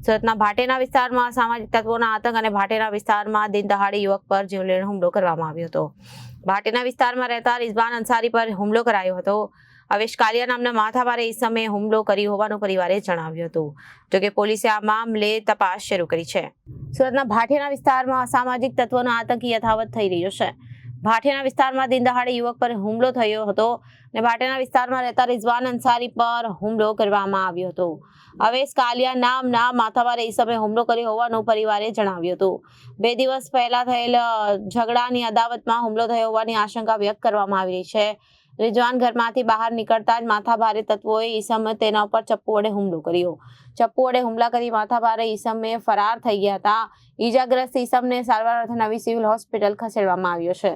સુરતના ભાટેના વિસ્તારમાં અસામાજિક તત્વોના આતંક અને ભાટેના વિસ્તારમાં દિન દહાડે યુવક પર જીવલેણ હુમલો કરવામાં આવ્યો હતો। ભાટેના વિસ્તારમાં રહેતા રિઝવાન અંસારી પર હુમલો કરાયો હતો। અવેશ કાલિયા નામના માથાભારે ઈસમે હુમલો કર્યો હોવાનું પરિવારે જણાવ્યું હતું। જોકે પોલીસે આ મામલે તપાસ શરૂ કરી છે। સુરતના ભાટેના વિસ્તારમાં અસામાજિક તત્વોનો આતંક યથાવત થઈ રહ્યો છે। ભાટેના વિસ્તારમાં દિન દહાડે યુવક પર હુમલો થયો હતો અને ભાટેના વિસ્તારમાં રહેતા રિઝવાન અંસારી પર હુમલો કરવામાં આવ્યો હતો। અવેશ કાલિયા નામના માથાભારે ઈસમે હુમલો કર્યો હોવાનું પરિવારે જણાવ્યું હતું। 2 દિવસ પહેલા થયેલ ઝઘડાની અદાવતમાં હુમલો થયો હોવાની આશંકા વ્યક્ત કરવામાં આવી રહી છે। રિઝવાન ઘરમાંથી બહાર નીકળતા જ માથાભારે તત્વોએ ઈસમે તેના ઉપર ચપ્પુ વડે હુમલો કર્યો। ચપ્પુ વડે હુમલા કરી માથાભારે ઈસમે ફરાર થઈ ગયા હતા। ઈજાગ્રસ્ત ઈસમને સારવાર અર્થે નવી સિવિલ હોસ્પિટલ ખસેડવામાં આવ્યો છે।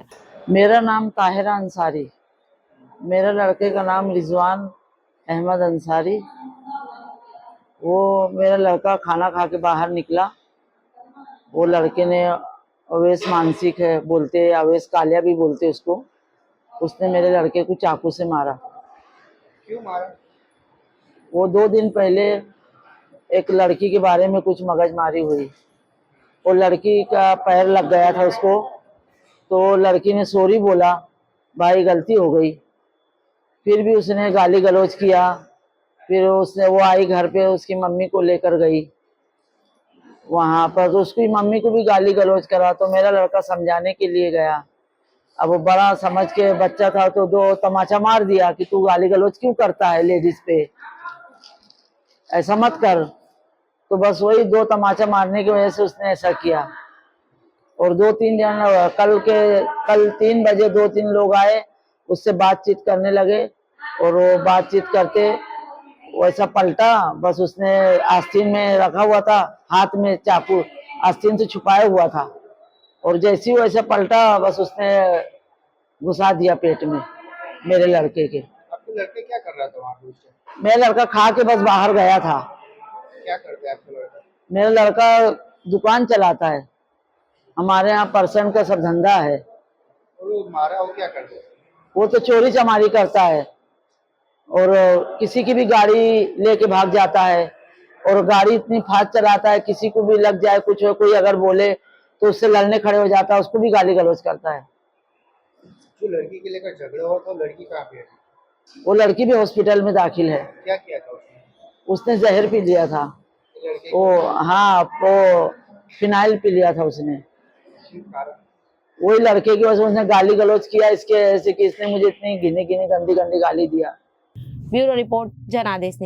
मेरा नाम ताहिरा अंसारी, मेरा लड़के का नाम रिजवान अहमद अंसारी। वो मेरा लड़का खाना खा के बाहर निकला। वो लड़के ने अवेश मानसिक है बोलते, अवेश कालिया भी बोलते उसको। उसने मेरे लड़के को चाकू से मारा। क्यों मारा? वो 2 दिन पहले एक लड़की के बारे में कुछ मगजमारी हुई। वो लड़की का पैर लग गया था उसको, तो लड़की ने सॉरी बोला, भाई गलती हो गई। फिर भी उसने गाली गलौज किया। फिर उसने वो आई घर पे, उसकी मम्मी को लेकर गई वहाँ पर, तो उसकी मम्मी को भी गाली गलौज करा। तो मेरा लड़का समझाने के लिए गया। अब वो बड़ा समझ के बच्चा था तो 2 तमाचा मार दिया कि तू गाली गलौज क्यों करता है लेडीज पे, ऐसा मत कर। तो बस वही 2 तमाचा मारने की वजह से उसने ऐसा किया। और 2-3 जन कल 3 बजे 2-3 लोग आए, उससे बातचीत करने लगे। और वो बातचीत करते वैसा पलटा, बस उसने आस्तीन में रखा हुआ था, हाथ में चाकू आस्तीन से छुपाया हुआ था। और जैसे ही वैसे पलटा, बस उसने घुसा दिया पेट में मेरे लड़के के। आपके लड़के क्या कर रहा था वहाँ पे उस टाइम? मेरा लड़का खा के बस बाहर गया था। क्या करते हैं आपका लड़का? मेरा लड़का दुकान चलाता है, हमारे यहाँ पर्सन का सब धंधा है। और वो मारा वो क्या करते हैं? वो तो चोरी चमारी करता है और किसी की भी गाड़ी लेके भाग जाता है। और गाड़ी इतनी फास्ट चलाता है, किसी को भी लग जाए कुछ, कोई अगर बोले तो उससे लड़ने खड़े हो जाता है, उसको भी गाली गलौज करता है। जो लड़की के लेकर झगड़ा हुआ था लड़की कहाँ पे है? वो लड़की भी हॉस्पिटल में दाखिल है। क्या किया था उसने? उसने जहर पी लिया था। लड़के वो हाँ, वो फिनाइल पी लिया था उसने। क्यों कारण? वही लड़के की वजह से उसने गाली गलौज किया, इसके ऐसे कि इसने मुझे इतनी घिनी घिनी गंदी गंदी गाली दिया। ब्यूरो रिपोर्ट जनादेश न्यूज।